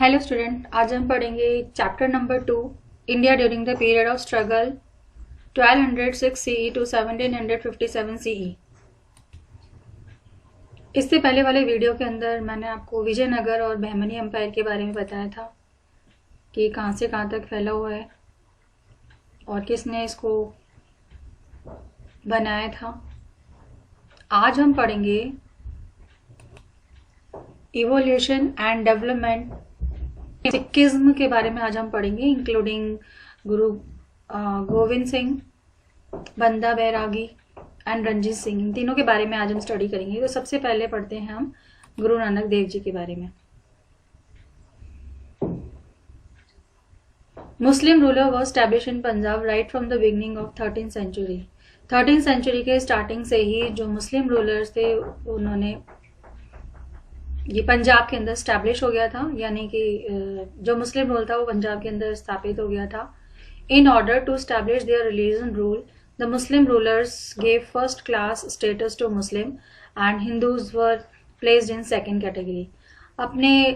Hello student, आज हम पढ़ेंगे chapter number 2 India during the period of struggle 1206 CE to 1757 CE. इससे पहले वाले वीडियो के अंदर मैंने आपको विजयनगर और बहमनी एम्पायर के बारे में बताया था कि कहाँ से कहाँ तक फैला हुआ है और किसने इसको बनाया था। आज हम पढ़ेंगे इवोल्यूशन एंड डेवलपमेंट सिखिज्म के बारे में। आज हम पढ़ेंगे इंक्लूडिंग गुरु गोविंद सिंह, बंदा बैरागी एंड रंजीत सिंह। इन तीनों के बारे में आज हम स्टडी करेंगे। तो सबसे पहले पढ़ते हैं हम गुरु नानक देव जी के बारे में। Muslim ruler was establish in Punjab right from the beginning of 13th century. 13th century के स्टार्टिंग से ही जो मुस्लिम रूलर्स थे उन्होंने ये पंजाब के अंदर स्टैब्लिश हो गया था, यानी कि जो मुस्लिम रूल था वो पंजाब के अंदर स्थापित हो गया था। In order to establish their religion rule the Muslim rulers gave first class status to Muslim and Hindus were placed in second category. अपने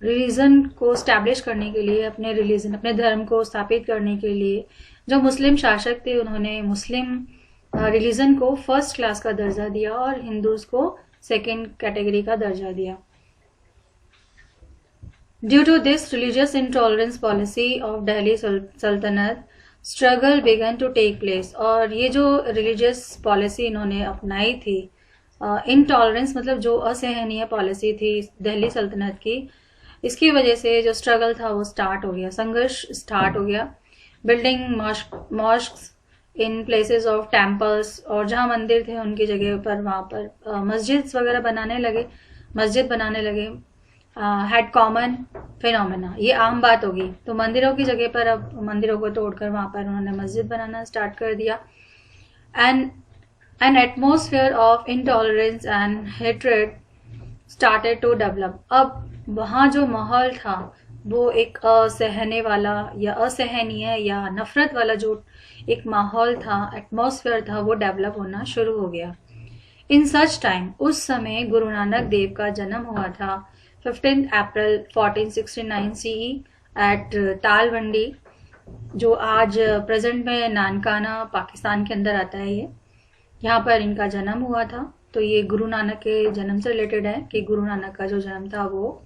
रिलीजन को स्टैब्लिश करने के लिए, अपने धर्म को स्थापित करने के लिए जो मुस्लिम शासक थे उन्होंने मुस्लिम रिलीजन को फर्स्ट क्लास का दर्जा दिया और हिंदूज को सेकेंड कैटेगरी का दर्जा दिया। Due to this religious intolerance policy of Delhi Sultanate, struggle began to take place। और ये जो religious policy इन्होंने अपनाई थी, intolerance मतलब जो असहनीय पॉलिसी थी दिल्ली सल्तनत की, इसकी वजह से जो स्ट्रगल था वो स्टार्ट हो गया, संघर्ष स्टार्ट हो गया। Building mosques in places of temples, और जहाँ मंदिर थे उनकी जगह पर वहाँ पर मस्जिद वगैरह बनाने लगे। हैड कॉमन फिनोमेना, ये आम बात होगी। तो मंदिरों की जगह पर अब मंदिरों को तोड़कर वहां पर उन्होंने मस्जिद बनाना स्टार्ट कर दिया। An atmosphere of intolerance and hatred started to develop. अब वहाँ जो माहौल था वो एक असहने वाला या असहनीय या नफरत वाला जो एक माहौल था, एटमोसफियर था, वो डेवलप होना शुरू हो गया। इन सच टाइम, उस समय गुरु नानक देव का जन्म हुआ था 15 अप्रैल 1469 CE एट तालवंडी, जो आज प्रेजेंट में नानकाना पाकिस्तान के अंदर आता है। ये यहाँ पर इनका जन्म हुआ था। तो ये गुरु नानक के जन्म से रिलेटेड है कि गुरु नानक का जो जन्म था वो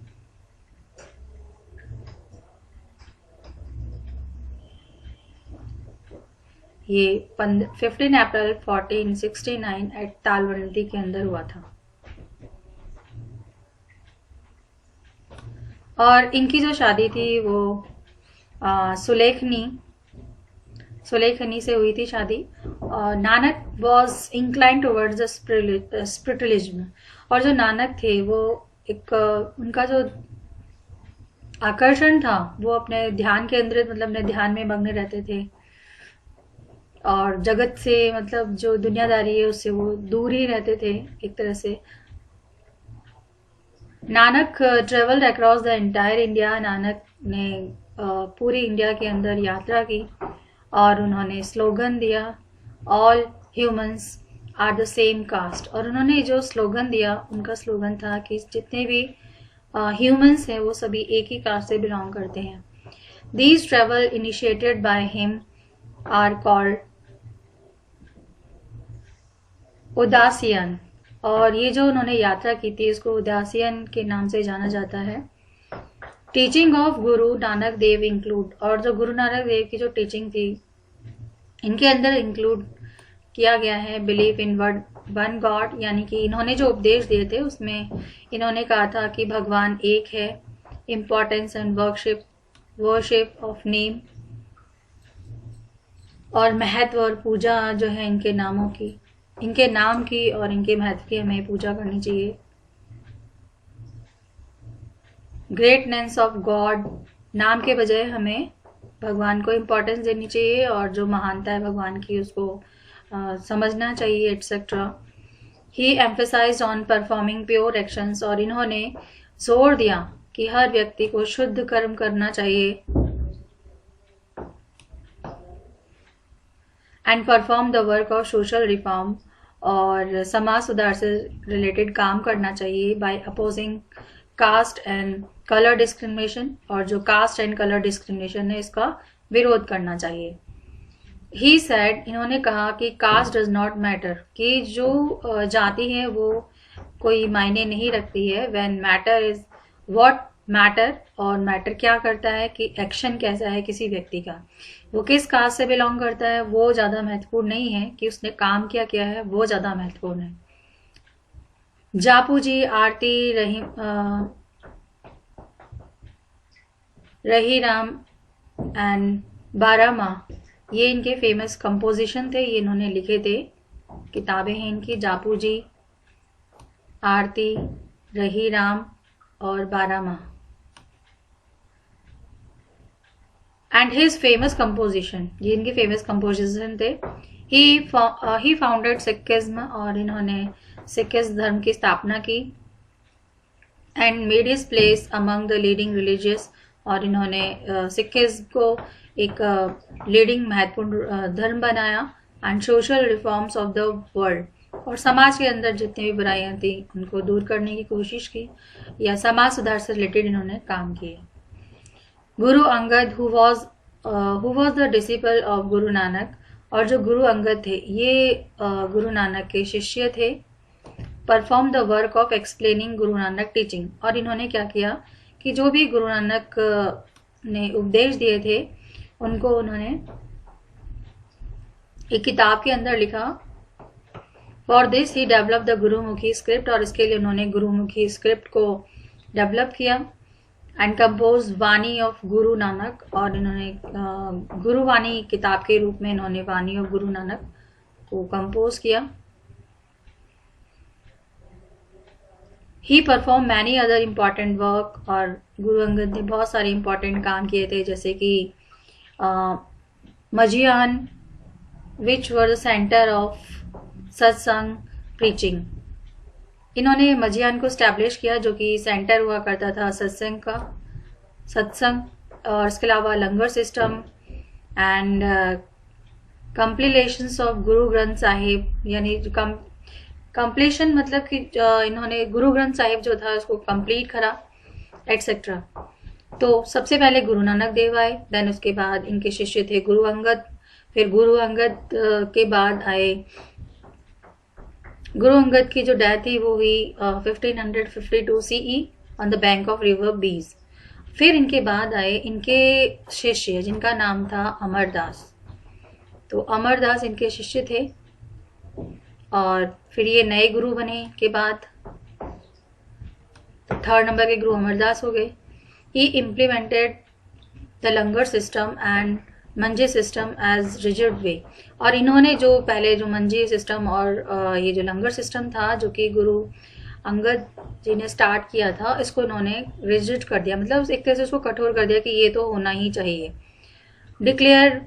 ये 15 अप्रैल 1469 एट तालवंडी के अंदर हुआ था। और इनकी जो शादी थी वो सुलेखनी से हुई थी शादी। Nanak was incline towards the spiritualism, और जो नानक थे वो एक उनका जो आकर्षण था वो अपने ध्यान केंद्रित, मतलब अपने ध्यान में मग्न रहते थे और जगत से, मतलब जो दुनियादारी है उससे वो दूर ही रहते थे एक तरह से। Nanak travelled across the entire India. Nanak ने पूरी इंडिया के अंदर यात्रा की और उन्होंने स्लोगन दिया, all humans are the same caste. और उन्होंने जो स्लोगन दिया, उनका स्लोगन था कि जितने भी ह्यूमंस हैं वो सभी एक ही कास्ट से बिलोंग करते हैं। These travel initiated by him are called Udasian. और ये जो उन्होंने यात्रा की थी इसको उदासियन के नाम से जाना जाता है। Teaching of Guru Nanak Dev include, और जो गुरु नानक देव की जो टीचिंग थी इनके अंदर इंक्लूड किया गया है बिलीफ इन वन गॉड, यानी कि इन्होंने जो उपदेश दिए थे उसमें इन्होंने कहा था कि भगवान एक है। Importance and worship of name, और महत्व और पूजा जो है इनके नाम की और इनके महत्व की हमें पूजा करनी चाहिए। ग्रेटनेस ऑफ गॉड, नाम के बजाय हमें भगवान को इम्पोर्टेंस देनी चाहिए और जो महानता है भगवान की उसको समझना चाहिए, etcetera. He emphasised on performing pure actions, और इन्होंने जोर दिया कि हर व्यक्ति को शुद्ध कर्म करना चाहिए and perform the work of social reform, और समाज सुधार से रिलेटेड काम करना चाहिए by opposing caste and colour discrimination, और जो कास्ट एंड कलर डिस्क्रिमिनेशन है इसका विरोध करना चाहिए। ही सेड, इन्होंने कहा कि कास्ट डज नॉट मैटर, कि जो जाति है वो कोई मायने नहीं रखती है। When matter is what matter, और मैटर क्या करता है कि एक्शन कैसा है किसी व्यक्ति का, वो किस कास्ट से बिलोंग करता है वो ज्यादा महत्वपूर्ण नहीं है, कि उसने काम क्या किया है वो ज्यादा महत्वपूर्ण है। जापूजी, आरती, रहीराम एंड बारामा, ये इनके फेमस कंपोजिशन थे, ये इन्होंने लिखे थे, किताबें हैं इनकी, जापूजी, आरती, रहीराम और बारामा। एंड हिज फेमस कंपोजिशन, ये इनके फेमस कंपोजिशन थे। ही फाउंडेड सिखिज्म, और इन्होंने सिखिज्म धर्म की स्थापना की। And made his place among the leading religious, और इन्होंने सिखिज्म को एक लीडिंग महत्वपूर्ण धर्म बनाया। And social reforms of the world, और समाज के अंदर जितनी भी बुराइयां थी उनको दूर करने की कोशिश की, या समाज सुधार से रिलेटेड इन्होंने काम किए। Guru Angad, who was the disciple of Guru Nanak, और जो गुरु अंगद थे ये गुरु नानक के शिष्य थे। Perform the work of explaining Guru Nanak teaching, और इन्होंने क्या किया कि जो भी गुरु नानक ने उपदेश दिए थे उनको उन्होंने एक किताब के अंदर लिखा। For this he develop the Gurmukhi script, और इसके लिए उन्होंने गुरुमुखी स्क्रिप्ट को डेवलप किया। And compose Vani of Guru Nanak, और इन्होंने गुरुवाणी किताब के रूप में इन्होंने वाणी ऑफ गुरु नानक को कंपोज किया। He perform many other important work, और गुरु अंगद ने बहुत सारे इम्पॉर्टेंट काम किए थे, जैसे कि मजियान, विच वर द सेंटर ऑफ सत्संग प्रीचिंग। इन्होंने मजियान को स्टैब्लिश किया, जो कि सेंटर हुआ करता था सत्संग का, और इसके अलावा लंगर system and कंप्लीलेशंस of Guru Granth Sahib, यानी कंप्लीशन मतलब कि इन्होंने गुरु ग्रंथ साहिब जो था उसको कंप्लीट करा, एटसेट्रा। तो सबसे पहले गुरु नानक देव आए, देन उसके बाद इनके शिष्य थे गुरु अंगद, फिर गुरु अंगद के बाद आए, गुरु अंगद की जो डेथ थी वो हुई 1552 CE on the bank of river बीज। फिर इनके बाद आए इनके शिष्य जिनका नाम था अमरदास। तो अमरदास इनके शिष्य थे, और फिर ये नए गुरु बने के बाद थर्ड नंबर के गुरु अमरदास हो गए। He implemented the langar system and manje system as rigid way, और इन्होंने जो पहले जो मंजे सिस्टम और ये जो लंगर सिस्टम था जो कि गुरु अंगद जी ने स्टार्ट किया था, इसको इन्होंने रिजिड कर दिया, मतलब एक तरह से उसको कठोर कर दिया कि ये तो होना ही चाहिए। Declare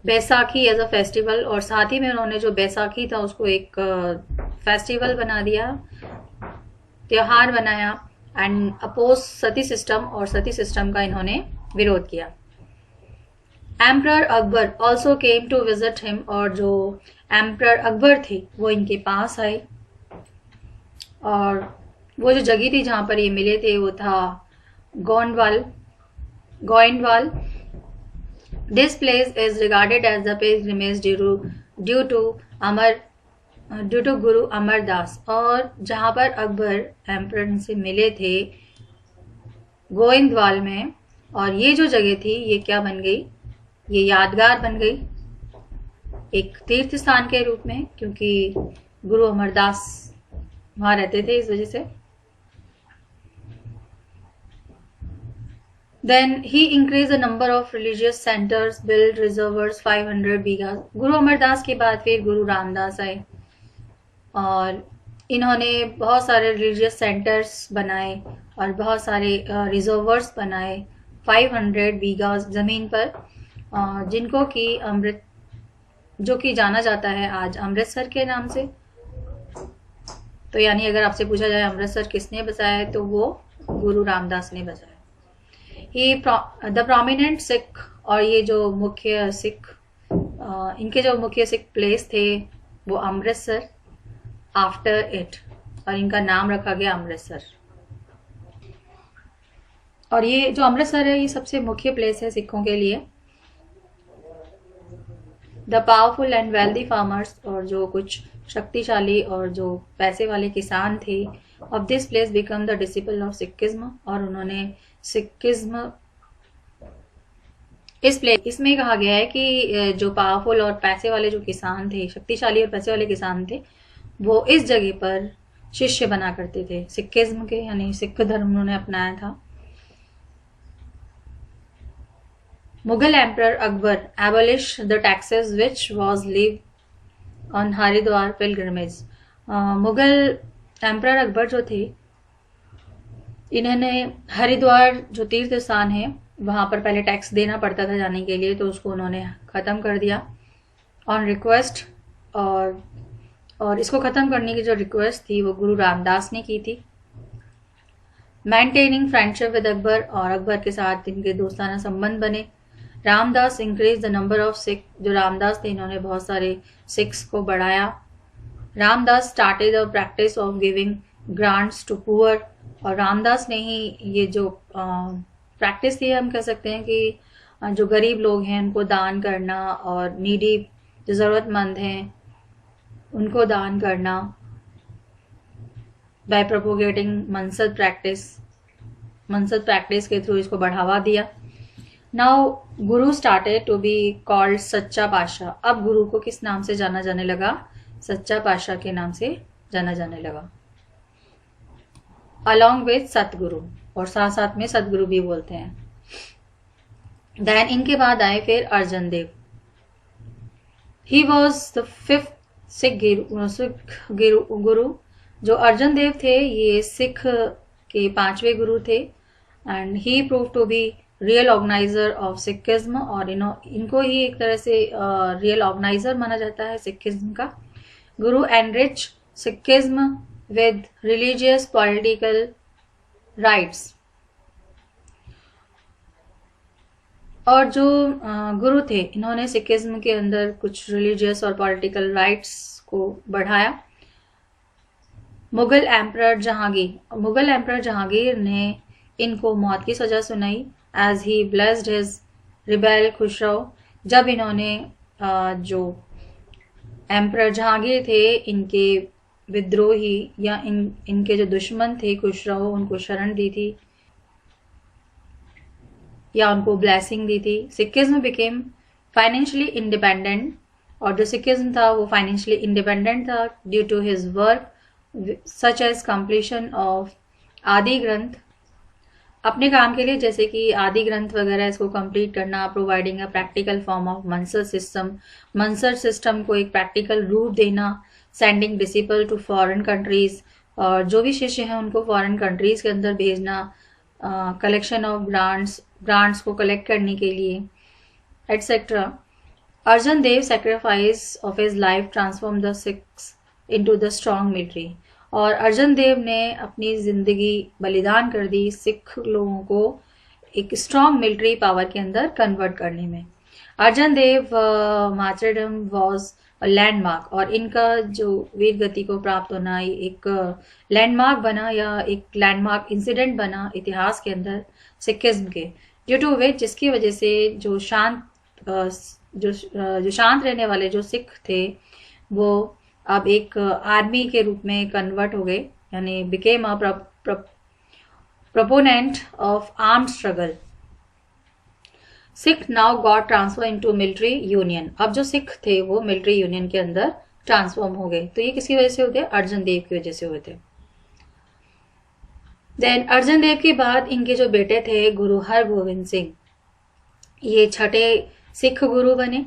Baisakhi as a festival, और साथ ही में उन्होंने जो बैसाखी था उसको एक फेस्टिवल बना दिया, त्योहार बनाया। एंड अपोज सती सिस्टम, और सती सिस्टम का इन्होंने विरोध किया। Emperor Akbar also came to visit him, और जो एम्परर अकबर थे वो इनके पास आए, और वो जो जगह थी जहां पर ये मिले थे वो था Goindwal. This place is regarded as the pilgrimage due to Guru Amardas, और जहां पर अकबर एम्परर से मिले थे गोइंदवाल में, और ये जो जगह थी ये क्या बन गई, ये यादगार बन गई एक तीर्थ स्थान के रूप में, क्योंकि गुरु अमरदास वहां रहते थे इस वजह से। Then he increased the number of religious centers, built reservoirs 500 बीघा। गुरु अमरदास के बाद फिर गुरु रामदास आए, और इन्होंने बहुत सारे रिलीजियस सेंटर्स बनाए और बहुत सारे रिजर्वर्स बनाए 500 बीघा जमीन पर, जिनको कि जो कि जाना जाता है आज अमृतसर के नाम से। तो यानी अगर आपसे पूछा जाए अमृतसर किसने बसाया है तो वो गुरु रामदास ने बसाया। द प्रोमिनेंट सिख, और ये जो मुख्य सिख इनके जो मुख्य सिख प्लेस थे वो अमृतसर आफ्टर इट, और इनका नाम रखा गया अमृतसर। और ये जो अमृतसर है ये सबसे मुख्य प्लेस है सिखों के लिए। The powerful and wealthy farmers, और जो कुछ शक्तिशाली और जो पैसे वाले किसान थे, of this place become the disciple of Sikhism, और उन्होंने सिखिज्म इस प्लेस, इसमें कहा गया है कि जो पावरफुल और पैसे वाले जो किसान थे, शक्तिशाली और पैसे वाले किसान थे, वो इस जगह पर शिष्य बना करते थे सिखिज्म के, यानी सिख धर्म उन्होंने अपनाया था। Mughal emperor Akbar abolish the taxes which was leave on Haridwar pilgrimage. Mughal emperor Akbar जो थे, इन्होंने हरिद्वार जो तीर्थ स्थान है वहां पर पहले टैक्स देना पड़ता था जाने के लिए, तो उसको उन्होंने खत्म कर दिया ऑन रिक्वेस्ट। और इसको खत्म करने की जो रिक्वेस्ट थी वो गुरु रामदास ने की थी। मेंटेनिंग फ्रेंडशिप विद अकबर, और अकबर के साथ इनके दोस्ताना संबंध बने। Ramdas increase the number of Sikh, जो रामदास थे इन्होंने बहुत सारे सिख्स को बढ़ाया। Ramdas started the practice of giving grants to poor, और रामदास ने ही ये जो प्रैक्टिस थी, हम कह सकते हैं कि जो गरीब लोग हैं उनको दान करना, और नीडी जो ज़रूरतमंद हैं उनको दान करना, बाय प्रोपोगेटिंग मनसद प्रैक्टिस के थ्रू इसको बढ़ावा दिया। Now Guru started to be called सच्चा पातशाह। अब गुरु को किस नाम से जाना जाने लगा? सच्चा पातशाह के नाम से जाना जाने लगा, अलॉन्ग विथ सतगुरु, और साथ साथ में सतगुरु भी बोलते हैं। देन इनके बाद आए फिर Arjan Dev. He was the fifth Sikh guru. जो अर्जन देव थे ये सिख के 5वें गुरु थे, and he prove to be real organiser of Sikhism, और इनको ही एक तरह से रियल ऑर्गेनाइजर माना जाता है सिखिज्म का। Guru enrich Sikhism with religious political rights, और जो गुरु थे इन्होंने सिखिज्म के अंदर कुछ रिलीजियस और पॉलिटिकल राइट्स को बढ़ाया। मुगल एम्परर जहांगीर ने इनको मौत की सजा सुनाई, as he blessed his rebel Khusro. जब इन्होंने जो एम्परर जहांगीर थे इनके विद्रोही या इनके जो दुश्मन थे खुसरो, उनको शरण दी थी या उनको ब्लेसिंग दी थी। सिखिज्म बिकेम फाइनेंशियली इंडिपेंडेंट, और जो सिखिज्म था वो फाइनेंशियली इंडिपेंडेंट था due to his work such as completion of Adi Granth, अपने काम के लिए जैसे कि आदि ग्रंथ वगैरह इसको कंप्लीट करना, providing a practical form of masand system को एक प्रैक्टिकल रूप देना, sending disciple to foreign countries, और जो भी शिष्य हैं उनको फॉरेन कंट्रीज के अंदर भेजना, कलेक्शन ऑफ ग्रांट्स को कलेक्ट करने के लिए, etcetera. Arjan Dev sacrifice of his life transform the Sikhs into the strong military, और अर्जन देव ने अपनी जिंदगी बलिदान कर दी सिख लोगों को एक स्ट्रॉन्ग मिलिट्री पावर के अंदर कन्वर्ट करने में। Arjan Dev martyrdom was a landmark, और इनका जो वीर गति को प्राप्त होना एक लैंडमार्क बना या एक लैंडमार्क इंसिडेंट बना इतिहास के अंदर सिखिज्म के, ड्यू टू विच जिसकी वजह से जो शांत रहने वाले जो सिख थे वो अब एक आर्मी के रूप में कन्वर्ट हो गए, यानी became a proponent of armed struggle. Sikh now got transfer into military union. अब जो सिख थे वो मिलिट्री यूनियन के अंदर ट्रांसफॉर्म हो गए। तो ये किसकी वजह से हुए थे? अर्जन देव की वजह से हुए थे। देन अर्जन देव के बाद इनके जो बेटे थे गुरु हरगोविंद सिंह, ये छठे सिख गुरु बने।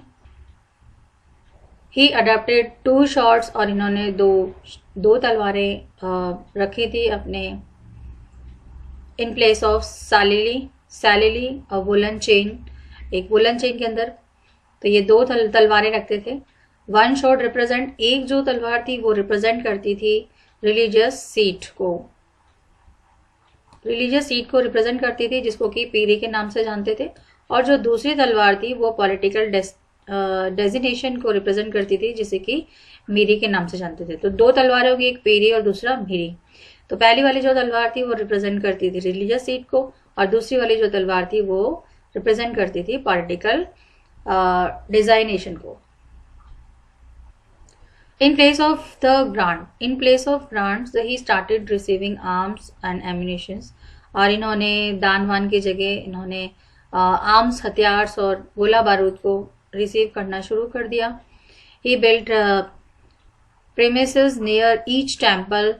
ही अडॉप्टेड 2 शॉर्ट्स, और इन्होंने दो तलवारें रखी थी अपने इन प्लेस ऑफ सैलिली और वुलन चेन, एक वुलन चेन के अंदर। तो ये 2 तलवारें रखते थे। 1 शॉर्ट रिप्रेजेंट, एक जो तलवार थी वो रिप्रेजेंट करती थी रिलीजियस सीट को रिप्रेजेंट करती थी, जिसको कि पीरी के नाम से जानते थे, और जो दूसरी तलवार थी वो पॉलिटिकल डेजिग्नेशन को रिप्रेजेंट करती थी, जिसे कि मीरी के नाम से जानते थे। तो 2 तलवारें होगी, एक पीरी और दूसरा मीरी। तो पहली वाली जो तलवार थी वो रिप्रेजेंट करती थी रिलीजियस सीट को, और दूसरी वाली जो तलवार थी वो रिप्रेजेंट करती थी पॉलिटिकल डिजाइनेशन को। In place of grants, he started receiving arms and ammunitions. और इन्होंने दान वान की जगह इन्होंने आर्म्स, हथियार और गोला बारूद को रिसीव करना शुरू कर दिया। He built premises near each temple,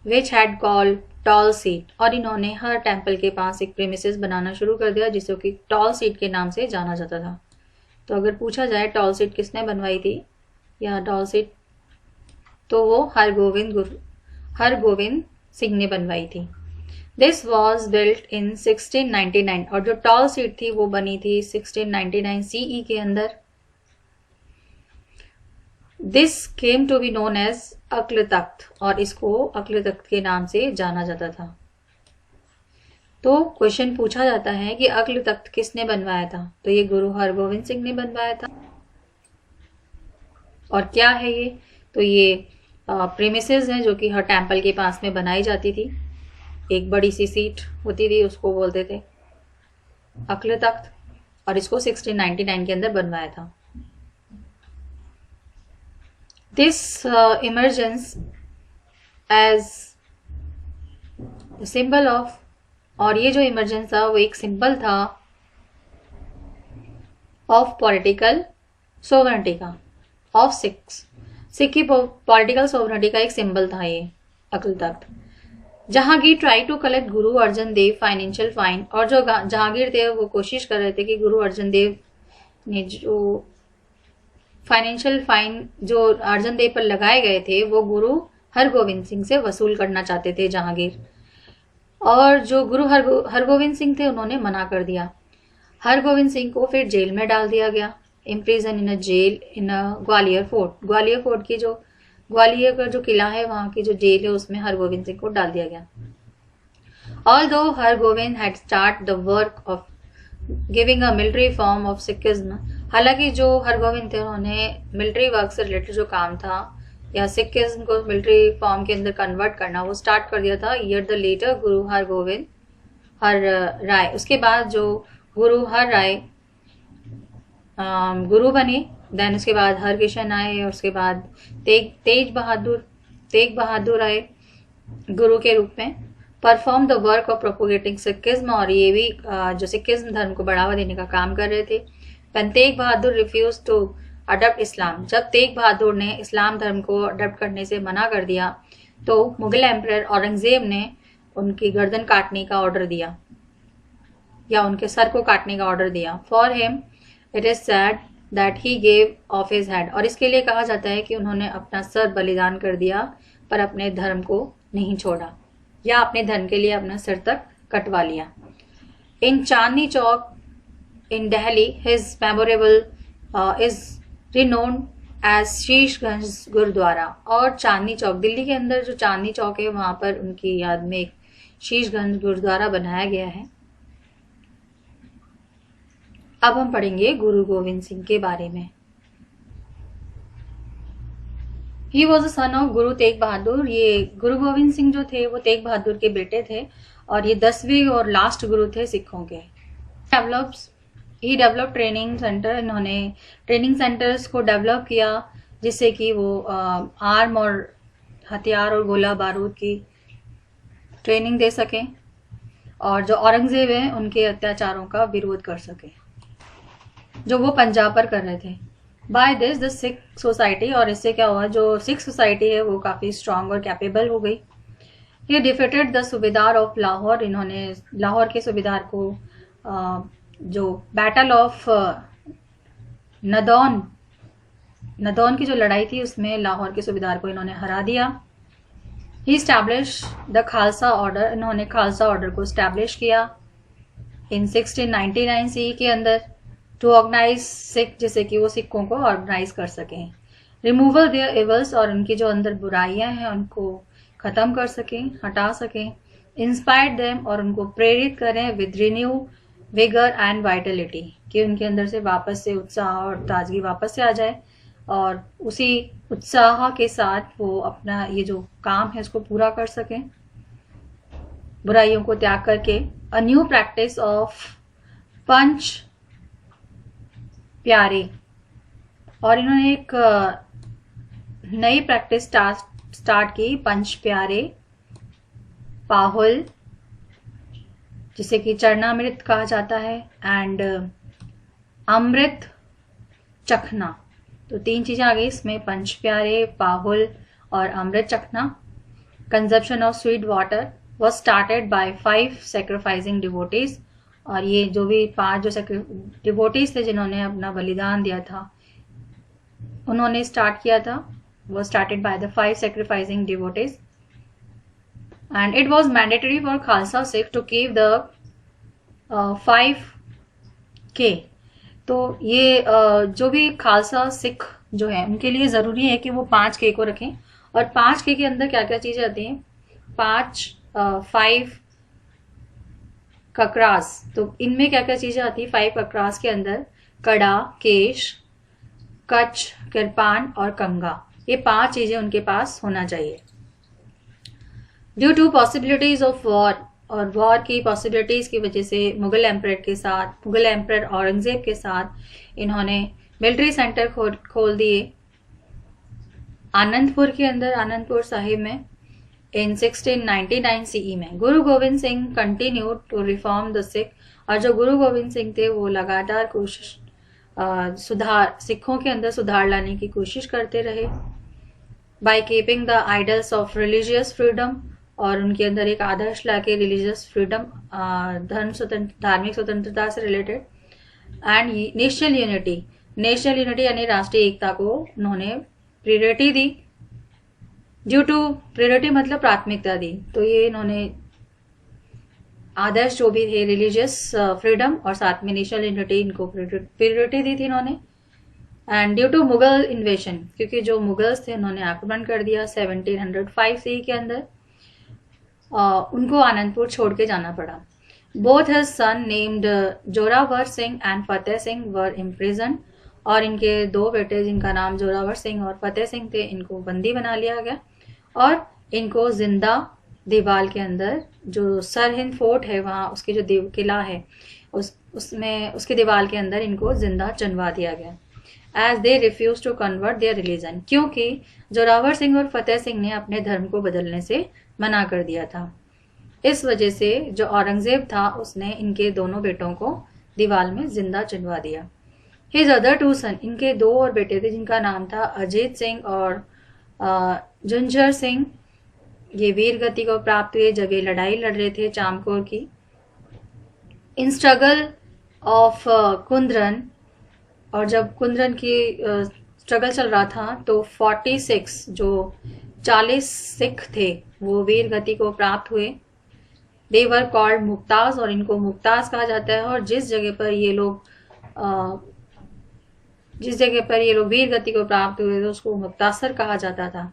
which had called tall seat. और इन्होंने हर टेम्पल के पास एक प्रेमिसेस बनाना शुरू कर दिया जिसे कि टॉल सीट के नाम से जाना जाता था। तो अगर पूछा जाए टॉल सीट किसने बनवाई थी या टॉल सीट, तो वो हरगोविंद सिंह ने बनवाई थी। दिस वॉज बिल्ट इन 1699 और जो टॉल सीट थी वो बनी थी 1699 CE के अंदर। This came to be known as Akal Takht और इसको अक्ल तख्त के नाम से जाना जाता था। तो क्वेश्चन पूछा जाता है कि अक्ल तख्त किसने बनवाया था, तो ये गुरु हरगोविंद सिंह ने बनवाया था। और क्या है ये, तो ये प्रेमिसेस हैं जो कि हर टेम्पल के पास में बनाई जाती थी। एक बड़ी सी सीट होती थी, उसको बोलते थे अक्ल तख्त, और इसको 1699 के अंदर बनवाया था। This emergence as symbol of, और ये जो इमर्जेंस था वो एक सिंबल था ऑफ पॉलिटिकल सोवरेनिटी का, ऑफ सिख की पॉलिटिकल सोवरेनिटी का एक सिंबल था ये Akal Takht. Jahangir try to collect Guru Arjan Dev financial fine, और जो जहांगीर थे वो कोशिश कर रहे थे कि गुरु अर्जन देव ने जो फाइनेंशियल फाइन जो अर्जन देव पर लगाए गए थे वो गुरु हरगोविंद सिंह से वसूल करना चाहते थे जहांगीर। और जो गुरु हरगोविंद सिंह थे उन्होंने मना कर दिया। हरगोविंद सिंह को फिर जेल में डाल दिया गया, इम्प्रिजन इन अ जेल इन अ ग्वालियर फोर्ट। ग्वालियर फोर्ट की जो ग्वालियर का जो किला है वहां की जो जेल है उसमें हरगोविंद सिंह को डाल दिया गया। Although Hargobind had start the work of giving a military form of Sikhism, हालांकि जो हरगोविंद थे उन्होंने मिलिट्री वर्क से रिलेटेड जो काम था या सिखिज्म को मिलिट्री फॉर्म के अंदर कन्वर्ट करना वो स्टार्ट कर दिया था। ईयर द लेटर गुरु हरगोविंद हर राय, उसके बाद जो गुरु हर राय गुरु बने, देन उसके बाद हरकिशन आए और उसके बाद तेग बहादुर आए गुरु के रूप में, perform the work of propagating Sikhism, और ये भी जो सिखिज्म धर्म को बढ़ावा देने का काम कर रहे थे। When Tegh Bahadur refuse to adopt Islam, जब तेग बहादुर ने इस्लाम धर्म को अडॉप्ट करने से मना कर दिया तो मुगल एम्परर औरंगजेब ने उनकी गर्दन काटने का ऑर्डर दिया या उनके सर को काटने का ऑर्डर दिया। For him it is sad that he gave of his head, और इसके लिए कहा जाता है कि उन्होंने अपना सर बलिदान कर दिया पर अपने धर्म को नहीं छोड़ा या अपने धर्म के लिए अपना सिर तक कटवा लिया। In Chandni Chowk in Delhi his memorable is renowned as Sheeshganj Gurudwara, और चांदनी चौक दिल्ली के अंदर जो चांदनी चौक है वहां पर उनकी याद में एक शीशगंज गुरुद्वारा बनाया गया है। अब हम पढ़ेंगे गुरु गोविंद सिंह के बारे में। He was a son of Guru Tegh Bahadur, ये गुरु गोविंद सिंह जो थे वो तेग बहादुर के बेटे थे और ये 10वीं और लास्ट गुरु थे सिखों के। ही डेवलप ट्रेनिंग सेंटर, इन्होंने ट्रेनिंग सेंटर्स को डेवलप किया जिससे कि वो आर्म और हथियार और गोला बारूद की ट्रेनिंग दे सकें और जो औरंगजेब हैं उनके अत्याचारों का विरोध कर सके जो वो पंजाब पर कर रहे थे। By this the Sikh society, और इससे क्या हुआ, जो सिख सोसाइटी है वो काफ़ी स्ट्रांग और कैपेबल हो गई। ये डिफीटेड द सूबेदार ऑफ लाहौर, इन्होंने लाहौर के सूबेदार को जो बैटल ऑफ नदौन की जो लड़ाई थी उसमें लाहौर के सूबेदार को इन्होंने हरा दिया। ही स्टैब्लिश द खालसा ऑर्डर, इन्होंने खालसा ऑर्डर को स्टैब्लिश किया इन 1699 CE के अंदर टू ऑर्गेनाइज सिख, जिससे कि वो सिखों को ऑर्गेनाइज कर सकें। रिमूवल देयर एवल्स, और उनकी जो अंदर बुराइयां हैं उनको ख़त्म कर सकें, हटा सकें। इंस्पायर्ड देम, और उनको प्रेरित करें with renew vigour and Vitality, कि उनके अंदर से वापस से उत्साह और ताजगी वापस से आ जाए और उसी उत्साह के साथ वो अपना ये जो काम है उसको पूरा कर सकें। बुराइयों को त्याग करके अ न्यू प्रैक्टिस ऑफ पंच प्यारे, और इन्होंने एक नई प्रैक्टिस स्टार्ट की, पंच प्यारे, पाहुल जिसे कि चरणामृत कहा जाता है, एंड अमृत चखना। तो 3 चीजें आ गई इसमें, पंच प्यारे, पाहुल और अमृत चखना। Consumption of sweet water was started by 5 sacrificing devotees, और ये जो भी 5 जो डिवोटीज थे जिन्होंने अपना बलिदान दिया था, उन्होंने स्टार्ट किया था, वो started by the 5 sacrificing devotees, and it was mandatory for Khalsa Sikh to keep the 5K। तो ये जो भी खालसा सिख जो है उनके लिए जरूरी है कि वो 5K को रखें। और 5K के अंदर क्या क्या चीजें आती हैं, 5 ककरास। तो इनमें क्या क्या चीजें आती है 5 ककरास के अंदर, कड़ा, केश, कच्छ, किरपान और कंगा। ये 5 चीजें उनके पास होना चाहिए। Due to possibilities of war, और वॉर की पॉसिबिलिटीज की वजह से मुगल एम्परर औरंगजेब के साथ इन्होंने मिलिट्री सेंटर खोल दिए आनंदपुर के अंदर, आनंदपुर साहिब में, इन 1699 CE में। Guru Gobind Singh continued to reform the Sikh, और जो गुरु गोविंद सिंह थे वो लगातार कोशिश सिखों के अंदर सुधार लाने की कोशिश करते रहे, by keeping the idols of religious freedom, और उनके अंदर एक आदर्श लाके रिलीजियस फ्रीडम, धार्मिक स्वतंत्रता से रिलेटेड, एंड नेशनल यूनिटी यानी राष्ट्रीय एकता को उन्होंने प्रायोरिटी दी। ड्यू टू प्रायोरिटी मतलब प्राथमिकता दी, तो ये इन्होंने आदर्श जो भी थे रिलीजियस फ्रीडम और साथ में नेशनल यूनिटी, इनको प्रायोरिटी दी थी इन्होंने। And due to Mughal invasion, क्योंकि जो मुगल्स थे उन्होंने आक्रमण कर दिया 1705 CE के अंदर, उनको आनंदपुर छोड़ के जाना पड़ा। Both his son named Zorawar Singh and Fateh Singh were imprison, और इनके 2 बेटे जिनका नाम जोरावर सिंह और फतेह सिंह थे, इनको बंदी बना लिया गया और इनको जिंदा दीवाल के अंदर, जो सरहिंद फोर्ट है वहाँ, उसकी जो किला है उसमें उसके दीवार के अंदर इनको जिंदा चुनवा दिया गया, as they refuse to convert their religion, क्योंकि जोरावर सिंह और फतेह सिंह ने अपने धर्म को बदलने से मना कर दिया था। इस वजह से जो औरंगजेब था उसने इनके दोनों बेटों को दीवार में जिंदा चुनवा दिया। हिज अदर 2 सन, इनके 2 और बेटे थे जिनका नाम था अजीत सिंह और झुंझर सिंह। ये वीर गति को प्राप्त हुए जब ये लड़ाई लड़ रहे थे चामकोर की। इन स्ट्रगल ऑफ कुंद्रन, और जब कुंद्रन की स्ट्रगल चल रहा था तो 40 सिख थे वो वीर गति को प्राप्त हुए। दे वर कॉल्ड मुक्ताज, और इनको मुक्ताज कहा जाता है। और जिस जगह पर ये लोग वीर गति को प्राप्त हुए तो उसको मुक्तासर कहा जाता था।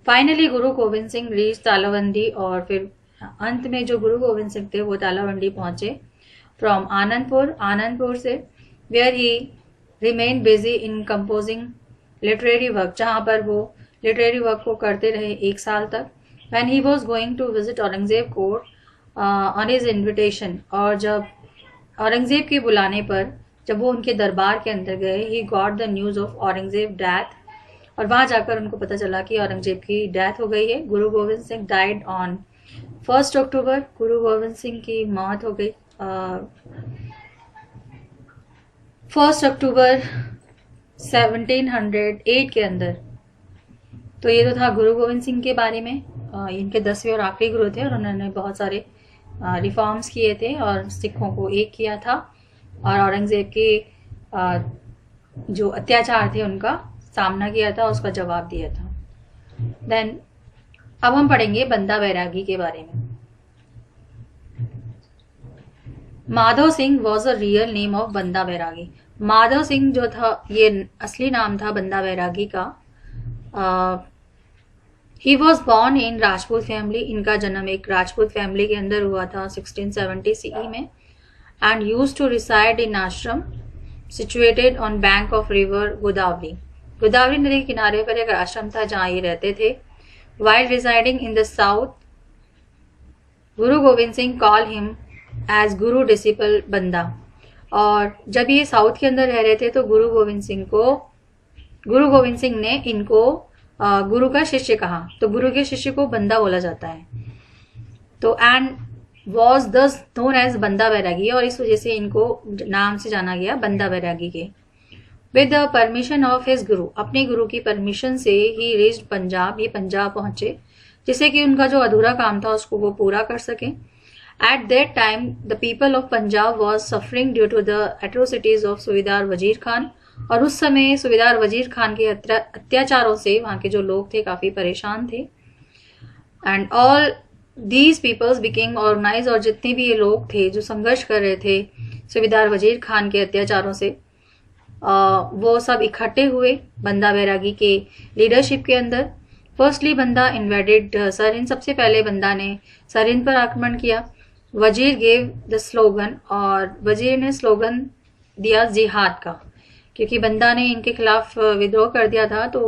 फाइनली गुरु गोविंद सिंह रीच तालाबंदी, और फिर अंत में जो गुरु गोविंद सिंह थे वो तालाबंदी पहुंचे फ्रॉम आनंदपुर से, where he remain busy in composing literary work, जहां पर वो लिटरेरी वर्क को करते रहे 1 साल तक। When he was going to visit Aurangzeb court on his invitation, और जब औरंगजेब के बुलाने पर जब वो उनके दरबार के अंदर गए, he got the news of Aurangzeb death, और वहां जाकर उनको पता चला कि औरंगजेब की डेथ हो गई है। गुरु गोविंद सिंह डाइड ऑन 1 अक्टूबर, गुरु गोविंद सिंह की मौत हो गई 1 अक्टूबर 1708 के अंदर। तो ये तो था गुरु गोविंद सिंह के बारे में। इनके 10वें और आखिरी गुरु थे, और उन्होंने बहुत सारे रिफॉर्म्स किए थे और सिखों को एक किया था, और औरंगजेब के जो अत्याचार थे उनका सामना किया था, उसका जवाब दिया था। देन अब हम पढ़ेंगे बंदा बैरागी के बारे में। Madhav Singh was a real name of बंदा बैरागी। माधव सिंह जो था ये असली नाम था बंदा बैरागी का। He was born in Rajput family, इनका जन्म एक राजपूत फैमिली के अंदर हुआ था 1670 CE में, and used to reside in ashram situated on bank of river Godavari. Godavari नदी के किनारे पर एक आश्रम था जहां ये रहते थे। While residing in the south Guru Gobind Singh call him as guru disciple Banda. और जब ये साउथ के अंदर रह रहे थे तो गुरु गोविंद सिंह ने इनको गुरु का शिष्य कहा। तो गुरु के शिष्य को बंदा बोला जाता है। तो एंड वॉज दस नोन एज बंदा बैरागी, और इस वजह से इनको नाम से जाना गया बंदा बैरागी के। With the permission of his गुरु, अपने गुरु की परमिशन से ही रीच्ड पंजाब, ये पंजाब पहुंचे जिससे कि उनका जो अधूरा काम था उसको वो पूरा कर सके। At that time the people of Punjab was suffering due to the atrocities of Subedar Wazir Khan, और उस समय सूबेदार वजीर खान के अत्याचारों से वहां के जो लोग थे काफी परेशान थे। And all these peoples became organise, और जितने भी ये लोग थे जो संघर्ष कर रहे थे सूबेदार वजीर खान के अत्याचारों से, वो सब इकट्ठे हुए बंदा बैरागी के लीडरशिप के अंदर। फर्स्टली बंदा इन्वेडेड सरहिंद, सबसे पहले बंदा ने सरहिंद पर आक्रमण किया। वजीर गेव द स्लोगन, और वजीर ने स्लोगन दिया जिहाद का, क्योंकि बंदा ने इनके खिलाफ विद्रोह कर दिया था, तो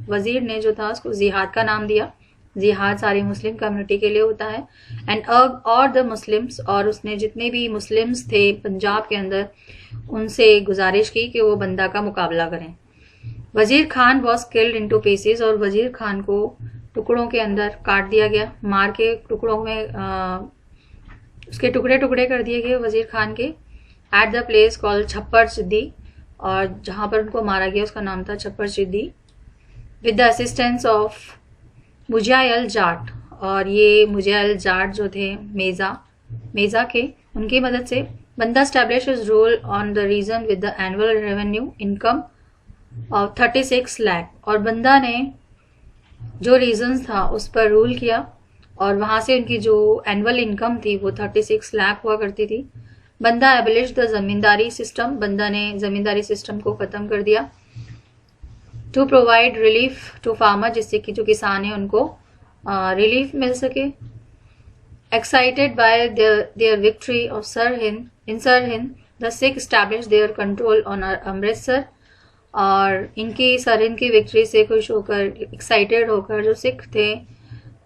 वजीर ने जो था उसको जिहाद का नाम दिया। जिहाद सारी मुस्लिम कम्युनिटी के लिए होता है। एंड और द मुस्लिम्स, और उसने जितने भी मुस्लिम्स थे पंजाब के अंदर उनसे गुजारिश की कि वो बंदा का मुकाबला करें। Wazir Khan was killed into pieces, और वजीर खान को टुकड़ों के अंदर काट दिया गया, मार के टुकड़ों में उसके टुकड़े टुकड़े कर दिए गए वजीर खान के। एट द प्लेस कॉल्ड छप्पर चिद्दी, और जहां पर उनको मारा गया उसका नाम था Chappar Chiddi. With the assistance of Mujayal Jat, और ये मुजायल जाट जो थे मेजा के, उनकी मदद से Banda establish his rule on the region with the annual revenue income of 36 lakh, और बंदा ने जो रीजन था उस पर रूल किया, और वहां से उनकी जो एनुअल इनकम थी वो 36 लाख हुआ करती थी। बंदा एबलिश द जमींदारी सिस्टम, बंदा ने जमींदारी सिस्टम को खत्म कर दिया। To provide relief to farmer, जिससे कि जो किसान है उनको रिलीफ मिल सके। Excited by their victory of Sirhind, the Sikh establish their control on Amritsar, और इनकी सरहिंद की विक्ट्री से खुश होकर, एक्साइटेड होकर जो सिख थे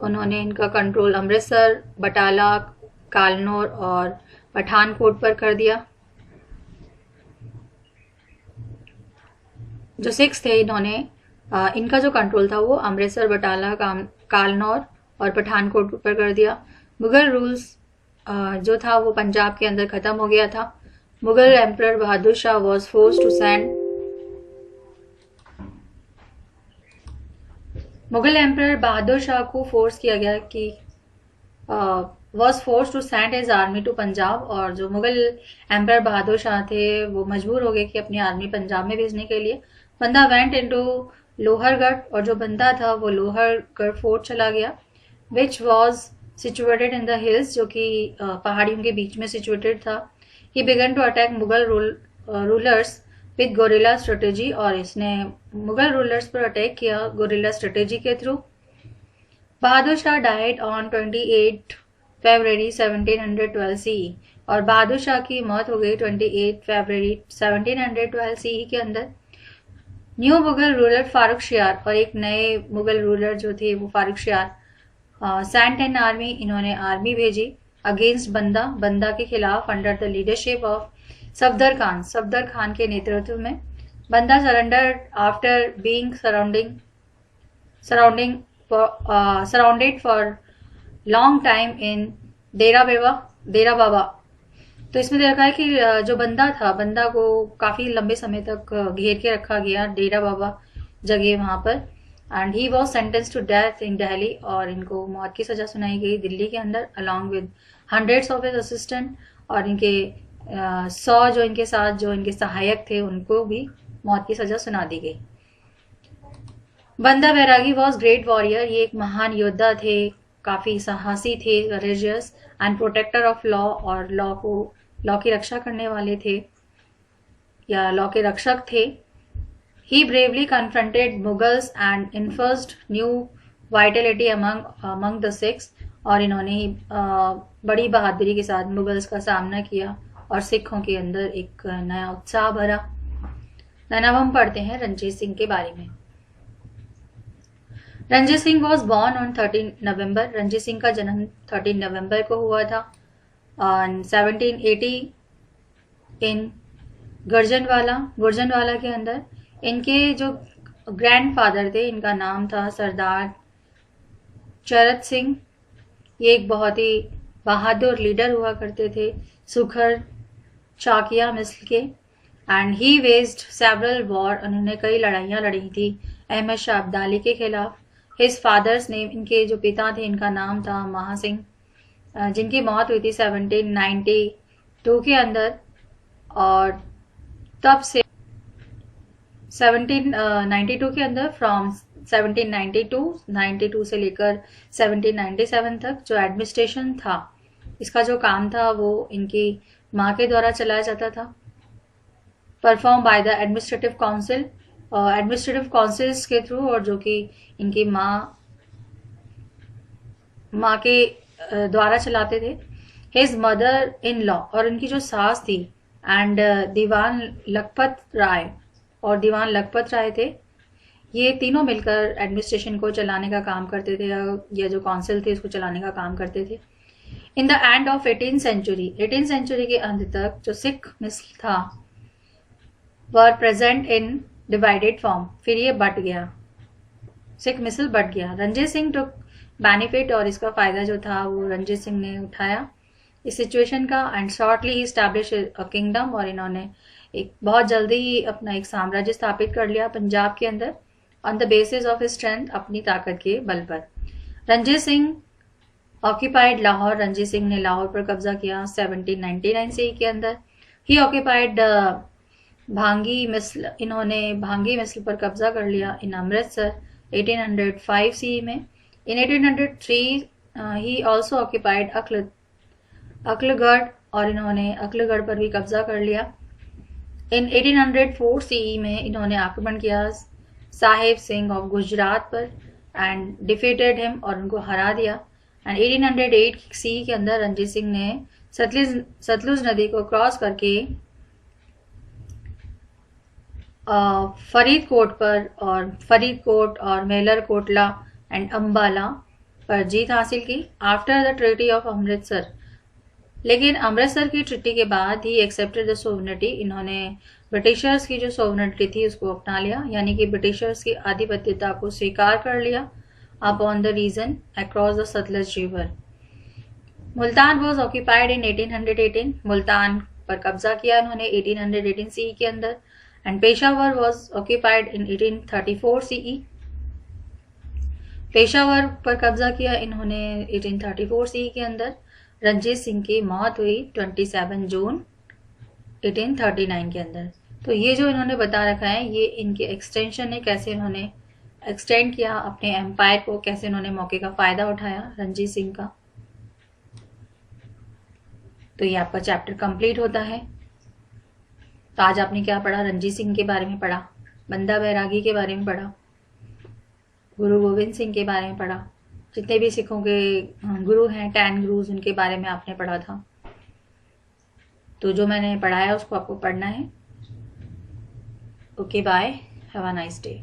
उन्होंने इनका कंट्रोल अमृतसर, बटाला, कालनौर और पठानकोट पर कर दिया। जो सिख्स थे इन्होंने इनका जो कंट्रोल था वो अमृतसर, बटाला, कालनौर और पठानकोट पर कर दिया। मुगल रूल्स जो था वो पंजाब के अंदर खत्म हो गया था। Mughal emperor Bahadur Shah was force to send, Mughal emperor Bahadur Shah को फोर्स किया गया कि was force to send his army to Punjab, और जो मुगल एम्परर बहादुर शाह थे वो मजबूर हो गए कि अपनी आर्मी पंजाब में भेजने के लिए। बंदा वेंट इनटू लोहरगढ़, और जो बंदा था वो लोहरगढ़ फोर्ट चला गया, which was situated in the hills, जो कि पहाड़ियों के बीच में सिचुएटेड था। He began to attack Mughal rulers with guerrilla strategy, और इसने मुगल रूलर्स पर अटैक किया गोरिल्ला स्ट्रेटेजी के through. Bahadur Shah died on 28 February 1712 CE, और बहादुर शाह की मौत हो गई 28 फरवरी 1712 CE के अंदर। न्यू मुगल रूलर फारूक शियार, और एक नए मुगल रूलर जो थे वो Farrukh Siyar, sent an army, इन्होंने आर्मी भेजी अगेंस्ट बंदा के खिलाफ under the leadership of Safdar Khan के नेतृत्व में। Banda surrender after being surrounded for long time in Dera Baba. तो इसमें देखा है कि जो बंदा था, बंदा को काफी लंबे समय तक घेर के रखा गया डेरा बाबा जगह वहां पर। And he was sentence to death in Delhi, और इनको मौत की सजा सुनाई गई दिल्ली के अंदर along with hundreds of his assistant, और इनके 100 जो इनके साथ जो इनके सहायक थे उनको भी मौत की सजा सुना दी गई। बंदा बैरागी वॉज ग्रेट वॉरियर, ये एक महान योद्धा थे, काफी साहसी थे, courageous and protector of law, और लॉ की रक्षा करने वाले थे या लॉ के रक्षक थे। He bravely confronted Mughals and infused new vitality among the Sikhs, और इन्होंने बड़ी बहादुरी के साथ मुगल्स का सामना किया और सिखों के अंदर एक नया उत्साह भरा। अब हम पढ़ते हैं रणजीत सिंह के बारे में। Ranjit Singh was born on 13 November. Ranjit Singh का जन्म 13 नवंबर को हुआ था ऑन 1780 इन गुर्जनवाला के अंदर। इनके जो ग्रैंडफादर थे, इनका नाम था सरदार चरत सिंह। ये एक बहुत ही बहादुर लीडर हुआ करते थे, सुखर चाकिया मिस्ल के। एंड ही वेज्ड सेवरल वॉर, उन्होंने कई लड़ाइयाँ लड़ी थी अहमद शाह अब्दाली के खिलाफ। हिज फादर्स नेम, इनके जो पिता थे इनका नाम था महा सिंह, जिनकी मौत हुई थी 1792 के अंदर। और तब से 1792 के अंदर, फ्रॉम 1792 से लेकर 1797 तक जो एडमिनिस्ट्रेशन था, इसका जो काम था वो इनकी माँ के द्वारा चलाया जाता था, perform by the administrative council, administrative councils के थ्रू, और जो कि इनकी माँ के द्वारा चलाते थे। हिज मदर इन लॉ, और इनकी जो सास थी, एंड दीवान लखपत राय थे, ये तीनों मिलकर एडमिनिस्ट्रेशन को चलाने का काम करते थे, या जो काउंसिल थी इसको चलाने का काम करते थे। In the end of 18th century के अंत तक जो सिख मिस्ल था were present in divided form, फिर ये बट गया, सिख मिसल बट गया। रंजीत सिंह टुक बेनिफिट, और इसका फायदा जो था वो रंजीत सिंह ने उठाया इस सिचुएशन का। And shortly he establish a kingdom, और इन्होंने एक बहुत जल्दी ही अपना एक साम्राज्य स्थापित कर लिया पंजाब के अंदर, on the basis of strength, अपनी ताकत के बल पर। रंजीत सिंह ऑक्यूपाइड लाहौर, रंजीत सिंह ने लाहौर पर कब्जा किया 1799 से के अंदर। ही ऑक्यूपाइड भांगी मिस्ल, इन्होंने भांगी मिस्ल पर कब्जा कर लिया इन अमृतसर 1805 सी में। इन 1803 ही ऑल्सो ऑक्यूपाइड अक्लगढ़, और इन्होंने अक्लगढ़ पर भी कब्जा कर लिया। इन 1804 सी में इन्होंने आक्रमण किया साहेब सिंह ऑफ गुजरात पर एंड डिफीटेड हिम, और उनको हरा दिया। एंड 1808 सी के अंदर रंजीत सिंह ने सतलुज नदी को क्रॉस करके फरीदकोट और मेलर कोटला एंड अम्बाला पर जीत हासिल की after the treaty of Amritsar. लेकिन अमृतसर की ट्रीटी के बाद ही एक्सेप्टेड द सोवरेनिटी, इन्होंने ब्रिटिशर्स की जो सोवरेनिटी थी उसको अपना लिया, यानी कि ब्रिटिशर्स की आधिपत्यता को स्वीकार कर लिया upon the region across the Sutlej river. Multan was occupied in 1818, Multan पर कब्जा किया इन्होंने 1818 सी के अंदर। And Peshawar was occupied in 1834 CE, Peshawar पर कब्जा किया इन्होंने 1834 सी के अंदर। रंजीत सिंह की मौत हुई 27 जून 1839 के अंदर। तो ये जो इन्होंने बता रखा है ये इनके एक्सटेंशन है, कैसे इन्होंने एक्सटेंड किया अपने एम्पायर को, कैसे इन्होंने मौके का फायदा उठाया रंजीत सिंह का। तो ये आपका चैप्टर कंप्लीट होता है। तो आज आपने क्या पढ़ा? रंजीत सिंह के बारे में पढ़ा, बंदा बैरागी के बारे में पढ़ा, गुरु गोविंद सिंह के बारे में पढ़ा, जितने भी सिखों के गुरु हैं 10 गुरुज, उनके बारे में आपने पढ़ा था। तो जो मैंने पढ़ाया उसको आपको पढ़ना है। Okay, bye, have a nice day.